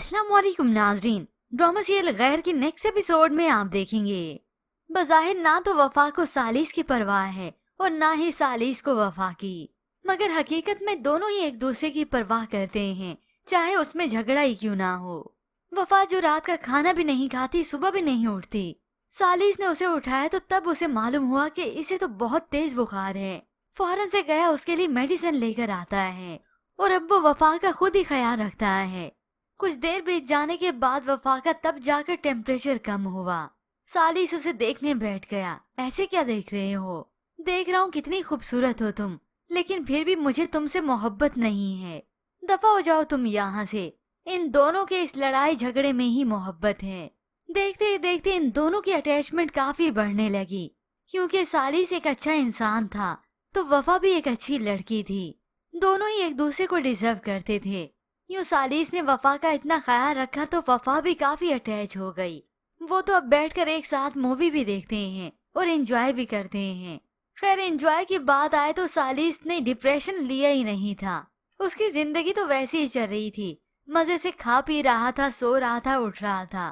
अस्सलाम वालेकुम नाजरीन। ड्रामा सीरियल गैर की नेक्स्ट एपिसोड में आप देखेंगे बज़ाहिर ना तो वफा को सालिस की परवाह है और ना ही सालिस को वफा की, मगर हकीकत में दोनों ही एक दूसरे की परवाह करते हैं, चाहे उसमें झगड़ा ही क्यों ना हो। वफा जो रात का खाना भी नहीं खाती, सुबह भी नहीं उठती। सालिस ने उसे उठाया तो तब उसे मालूम हुआ कि इसे तो बहुत तेज बुखार है। फौरन से गया उसके लिए मेडिसिन लेकर आता है और अब वो वफा का खुद ही ख्याल रखता है। कुछ देर बीत जाने के बाद वफा का तब जाकर टेम्परेचर कम हुआ। सालिस उसे देखने बैठ गया। ऐसे क्या देख रहे हो? देख रहा हूँ कितनी खूबसूरत हो तुम, लेकिन फिर भी मुझे तुमसे मोहब्बत नहीं है। दफा हो जाओ तुम यहाँ से। इन दोनों के इस लड़ाई झगड़े में ही मोहब्बत है। देखते ही देखते इन दोनों की अटैचमेंट काफी बढ़ने लगी, क्योंकि सालिस एक अच्छा इंसान था तो वफा भी एक अच्छी लड़की थी। दोनों ही एक दूसरे को डिजर्व करते थे। यूँ सालिस ने वफा का इतना ख्याल रखा तो वफा भी काफी अटैच हो गई। वो तो अब बैठकर एक साथ मूवी भी देखते हैं और एंजॉय भी करते हैं। खैर, एंजॉय की बात आए तो सालिस ने डिप्रेशन लिया ही नहीं था। उसकी जिंदगी तो वैसे ही चल रही थी, मजे से खा पी रहा था, सो रहा था, उठ रहा था।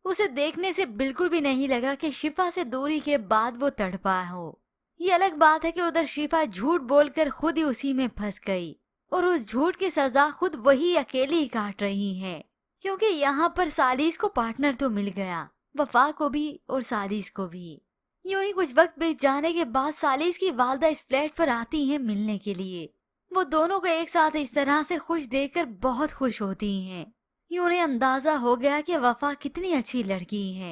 उसे देखने से बिल्कुल भी नहीं लगा कि शिफा से दूरी के बाद वो तड़पा हो। ये अलग बात है कि उधर शिफा झूठ बोलकर खुद ही उसी में फंस गई और उस झूठ की सजा खुद वही अकेली काट रही है, क्योंकि यहाँ पर सालिस को पार्टनर तो मिल गया, वफा को भी और सालिस को भी। यूं ही कुछ वक्त बीत जाने के बाद सालिस की वालदा इस फ्लैट पर आती हैं मिलने के लिए। वो दोनों को एक साथ इस तरह से खुश देखकर बहुत खुश होती हैं। यूं उन्हें अंदाजा हो गया कि वफा कितनी अच्छी लड़की है।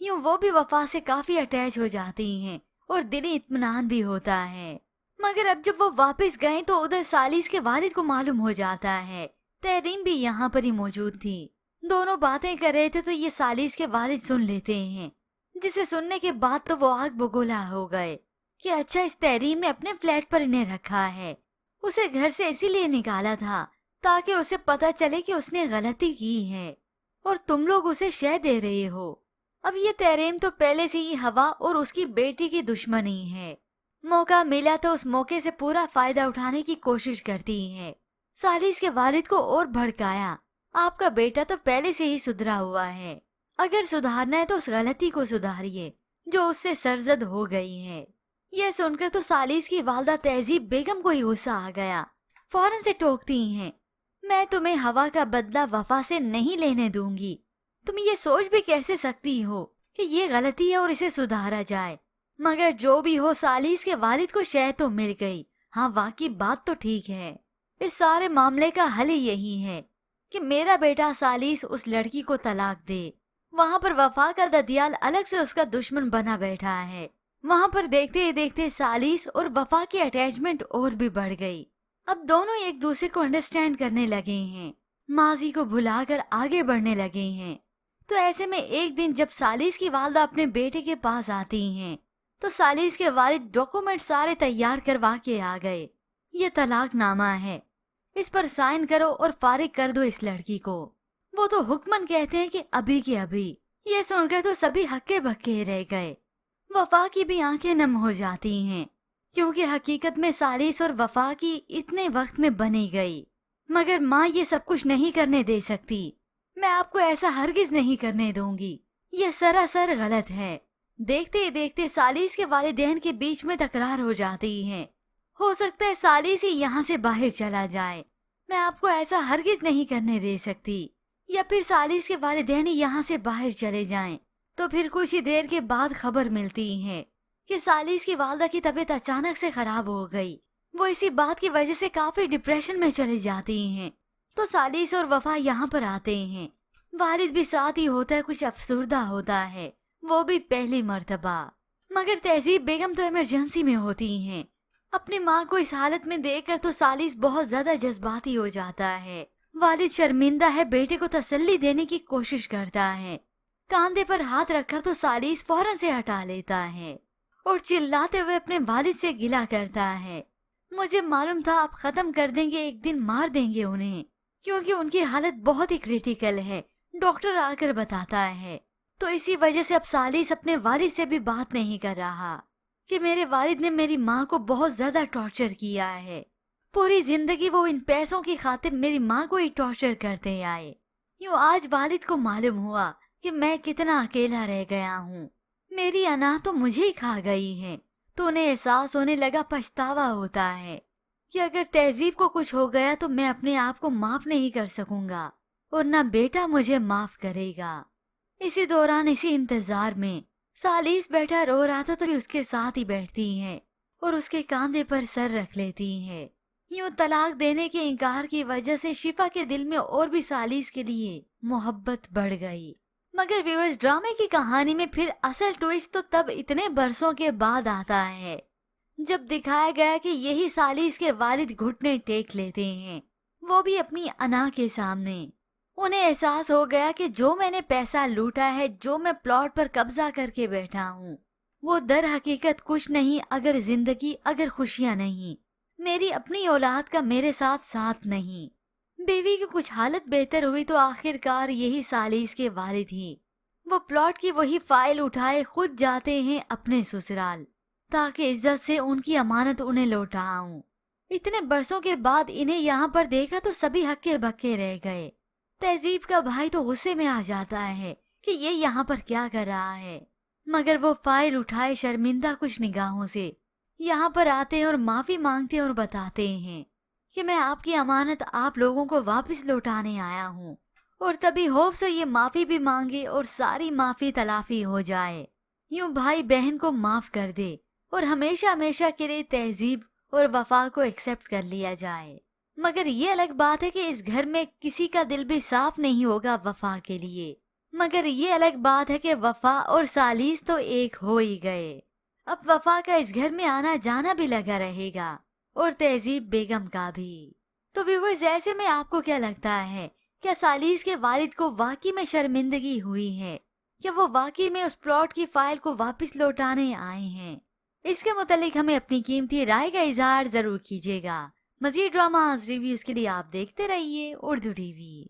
यूं वो भी वफा से काफी अटैच हो जाती हैं और दिली इत्मीनान भी होता है। मगर अब जब वो वापस गए तो उधर सालिस के वालिद को मालूम हो जाता है। तहरीम भी यहाँ पर ही मौजूद थी। दोनों बातें कर रहे थे तो ये सालिस के वालिद सुन लेते हैं, जिसे सुनने के बाद तो वो आग बगोला हो गए कि अच्छा, इस तहरीम ने अपने फ्लैट पर इन्हें रखा है। उसे घर से इसीलिए निकाला था ताकि उसे पता चले कि उसने गलती की है और तुम लोग उसे शह दे रहे हो। अब ये तहरीम तो पहले से ही हवा और उसकी बेटी की दुश्मनी है। मौका मिला तो उस मौके से पूरा फायदा उठाने की कोशिश करती है। सालिस के वालिद को और भड़काया, आपका बेटा तो पहले से ही सुधरा हुआ है, अगर सुधारना है तो उस गलती को सुधारिए जो उससे सरजद हो गई है। यह सुनकर तो सालिस की वालदा तहजीब बेगम को ही गुस्सा आ गया। फौरन से टोकती हैं, मैं तुम्हें हवा का बदला वफा से नहीं लेने दूंगी। तुम ये सोच भी कैसे सकती हो कि ये गलती है और इसे सुधारा जाए? मगर जो भी हो, सालिस के वालिद को शह तो मिल गई। हाँ, वाकई बात तो ठीक है। इस सारे मामले का हल ही यही है कि मेरा बेटा सालिस उस लड़की को तलाक दे। वहाँ पर वफा का ददियाल अलग से उसका दुश्मन बना बैठा है। वहाँ पर देखते ही देखते सालिस और वफा की अटैचमेंट और भी बढ़ गई। अब दोनों एक दूसरे को अंडरस्टैंड करने लगे हैं, माजी को भुलाकर आगे बढ़ने लगे हैं। तो ऐसे में एक दिन जब सालिस की वालदा अपने बेटे के पास आती हैं तो सालिस के वालिद डॉक्यूमेंट सारे तैयार करवा के आ गए। ये तलाकनामा है, इस पर साइन करो और फारिग कर दो इस लड़की को। वो तो हुक्मन कहते हैं कि अभी के अभी। ये सुनकर तो सभी हक्के बक्के रह गए। वफा की भी आंखें नम हो जाती हैं, क्योंकि हकीकत में सालिस और वफा की इतने वक्त में बनी गई। मगर माँ ये सब कुछ नहीं करने दे सकती। मैं आपको ऐसा हरगिज नहीं करने दूंगी, यह सरासर गलत है। देखते ही देखते सालिस के वालिदैन के बीच में तकरार हो जाती है। हो सकता है सालिस ही यहाँ से बाहर चला जाए। मैं आपको ऐसा हरगिज नहीं करने दे सकती। या फिर सालिस के वालिदैन ही यहाँ से बाहर चले जाएं। तो फिर कुछ ही देर के बाद खबर मिलती है कि सालिस की वालदा की तबीयत अचानक से खराब हो गई। वो इसी बात की वजह से काफी डिप्रेशन में चली जाती हैं। तो सालिस और वफा यहाँ पर आते हैं। वालिद भी साथ ही होता है, कुछ अफसुर्दा होता है, वो भी पहली मर्तबा। मगर तहजीब बेगम तो इमरजेंसी में होती हैं। अपनी माँ को इस हालत में देखकर तो सालिस बहुत ज्यादा जज्बाती हो जाता है। वालिद शर्मिंदा है, बेटे को तसल्ली देने की कोशिश करता है। कांधे पर हाथ रखकर तो सालिस फौरन से हटा लेता है और चिल्लाते हुए अपने वालिद से गिला करता है, मुझे मालूम था आप खत्म कर देंगे, एक दिन मार देंगे उन्हें, क्योंकि उनकी हालत बहुत ही क्रिटिकल है, डॉक्टर आकर बताता है। तो इसी वजह से अब सालिस अपने वालिद से भी बात नहीं कर रहा कि मेरे वालिद ने मेरी माँ को बहुत ज्यादा टॉर्चर किया है। पूरी जिंदगी वो इन पैसों की खातिर मेरी माँ को ही टॉर्चर करते आए यूं आज वालिद को मालूम हुआ कि मैं कितना अकेला रह गया हूँ। मेरी अना तो मुझे ही खा गई है। तो उन्हें एहसास होने लगा, पछतावा होता है कि अगर तहजीब को कुछ हो गया तो मैं अपने आप को माफ नहीं कर सकूंगा और ना बेटा मुझे माफ करेगा। इसी दौरान, इसी इंतजार में सालिस बैठा रो रहा था तो भी उसके साथ ही बैठती हैं और उसके कांधे पर सर रख लेती हैं। यूं तलाक देने के इनकार की वजह से शिफा के दिल में और भी सालिस के लिए मोहब्बत बढ़ गई। मगर व्यूअर्स, ड्रामे की कहानी में फिर असल ट्विस्ट तो तब इतने बरसों के बाद आता है जब दिखाया गया कि यही सालिस के वालिद घुटने टेक लेते हैं, वो भी अपनी अना के सामने। उन्हें एहसास हो गया कि जो मैंने पैसा लूटा है, जो मैं प्लॉट पर कब्जा करके बैठा हूँ, वो दर हकीकत कुछ नहीं, अगर जिंदगी, अगर खुशियाँ नहीं, मेरी अपनी औलाद का मेरे साथ साथ नहीं। बीवी की कुछ हालत बेहतर हुई तो आखिरकार यही सालिस के वालिद ही वो प्लॉट की वही फाइल उठाए खुद जाते हैं अपने ससुराल, ताकि इज्जत से उनकी अमानत उन्हें लौटाऊं। इतने बरसों के बाद इन्हें यहाँ पर देखा तो सभी हक्के बक्के रह गए। तहजीब का भाई तो गुस्से में आ जाता है कि ये यहाँ पर क्या कर रहा है, मगर वो फाइल उठाए शर्मिंदा कुछ निगाहों से यहाँ पर आते हैं और माफी मांगते हैं और बताते हैं कि मैं आपकी अमानत आप लोगों को वापस लौटाने आया हूँ। और तभी होप से ये माफी भी मांगे और सारी माफी तलाफी हो जाए, यूं भाई बहन को माफ कर दे और हमेशा हमेशा के लिए तहजीब और वफा को एक्सेप्ट कर लिया जाए। मगर ये अलग बात है कि इस घर में किसी का दिल भी साफ नहीं होगा वफा के लिए। मगर ये अलग बात है कि वफा और सालिस तो एक हो ही गए। अब वफा का इस घर में आना जाना भी लगा रहेगा और तहजीब बेगम का भी। तो व्यूअर्स, ऐसे में आपको क्या लगता है, क्या सालिस के वालिद को वाकई में शर्मिंदगी हुई है? क्या वो वाकई में उस प्लॉट की फाइल को वापस लौटाने आए हैं? इसके मुतालिक हमें अपनी कीमती राय का इजहार जरूर कीजिएगा। मजीद ड्रामास रिव्यूज के लिए आप देखते रहिए उर्दू टीवी।